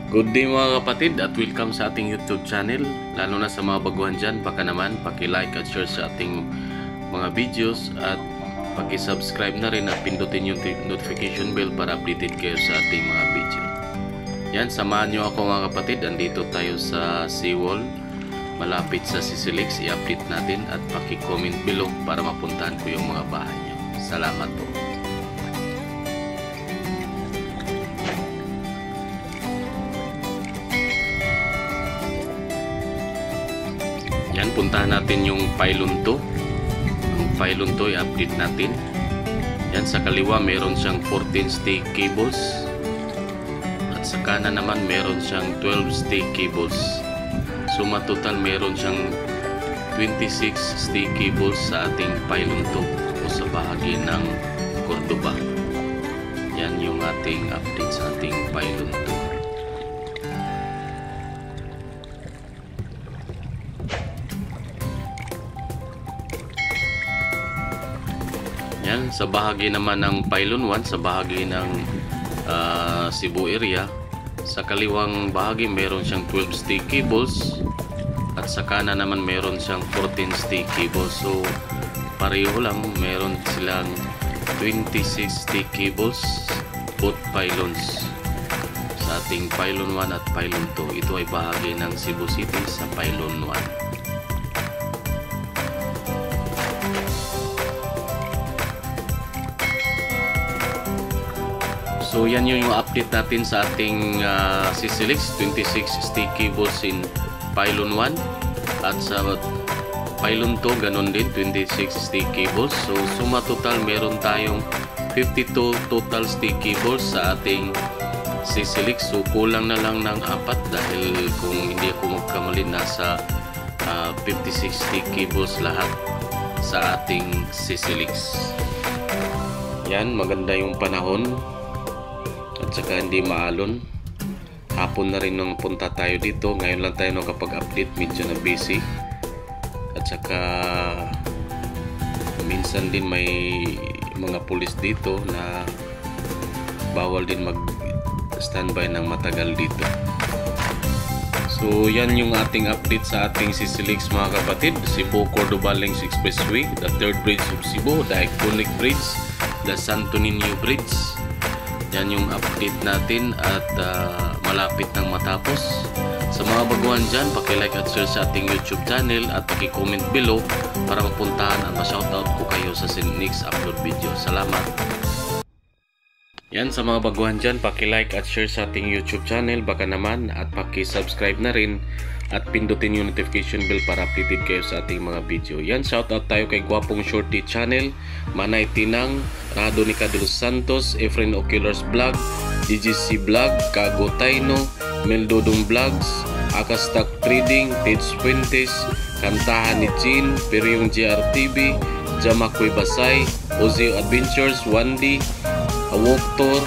Good day mga kapatid at welcome sa ating YouTube channel. Lalo na sa mga baguhan dyan, baka naman paki-like at share sa ating mga videos at paki-subscribe na rin at pindutin yung notification bell para updated kayo sa ating mga video. Yan, samahan nyo ako mga kapatid. Andito tayo sa seawall malapit sa Sisilix. I-update natin at paki-comment below para mapuntahan ko yung mga bahay nyo. Salamat po. Yan, puntahan natin yung pylon 2. Ang pylon 2 i-update natin. Yan, sa kaliwa meron siyang 14 stay cables. At sa kanan naman meron siyang 12 stay cables. Suma total meron siyang 26 stay cables sa ating pylon 2 o sa bahagi ng Cordoba. Yan yung ating update sa ating pylon 2. Yan, sa bahagi naman ng pylon 1, sa bahagi ng Cebu area, sa kaliwang bahagi meron siyang 12 stay cables at sa kanan naman meron siyang 14 stay cables. So pareho lang, meron silang 26 stay cables both pylons sa ating pylon 1 at pylon 2. Ito ay bahagi ng Cebu City sa pylon 1. So yan yung update natin sa ating Sisilix. 26 stay cables in pylon 1 at sa pylon 2 ganun din 26 stay cables. So suma total meron tayong 52 total stay cables sa ating Sisilix. So kulang na lang ng 4 dahil kung hindi ako magkamali nasa 56 stay cables lahat sa ating Sisilix. Yan, maganda yung panahon at saka hindi maalon. Hapon na rin nung punta tayo dito. Ngayon lang tayo nakapag-update, medyo na busy. At saka minsan din may mga pulis dito na bawal din mag-standby ng matagal dito. So yan yung ating update sa ating Sisilix mga kapatid. Cebu-Cordoba Links Expressway, the third bridge of Cebu, the iconic bridge, the Santo Niño Bridge. Yan yung update natin at malapit nang matapos. Sa mga baguhan dyan, paki-like at share sa ating YouTube channel at paki-comment below para mapuntahan at ma-shoutout ko kayo sa next upload video. Salamat! Yan, sa mga baguhan dyan, paki-like at share sa ating YouTube channel baka naman at paki-subscribe na rin at pindutin yung notification bell para updated kayo sa ating mga video. Yan, shoutout tayo kay Gwapong Shorty Channel, Manay Tinang, Radonica de los Santos, Efren Oculars Vlog, DGC Vlog, Kago Taino, Meldodong Vlogs, Akastock Trading, Tej Fuentes, Kantahan ni Jean, Peryong GRTV, Jamakoy Basay, Ozeo Adventures, Wandy, Awoktor,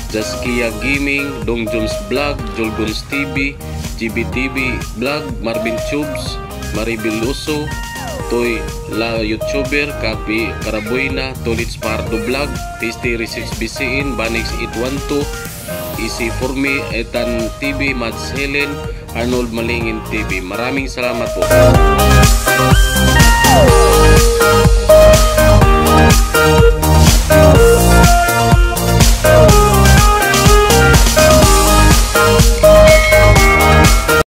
Jaskia Gaming, Dong Jones Vlog, Jolgons TV, GBTV Vlog, Marvin Tubes, Maribel Uso, Toy La YouTuber, Kapi Karabuena, Tolits Pardo Vlog, Tasty Research BCN, Banix 812, Easy For Me, Etan TV, Mads Helen, Arnold Malingin TV. Maraming salamat po.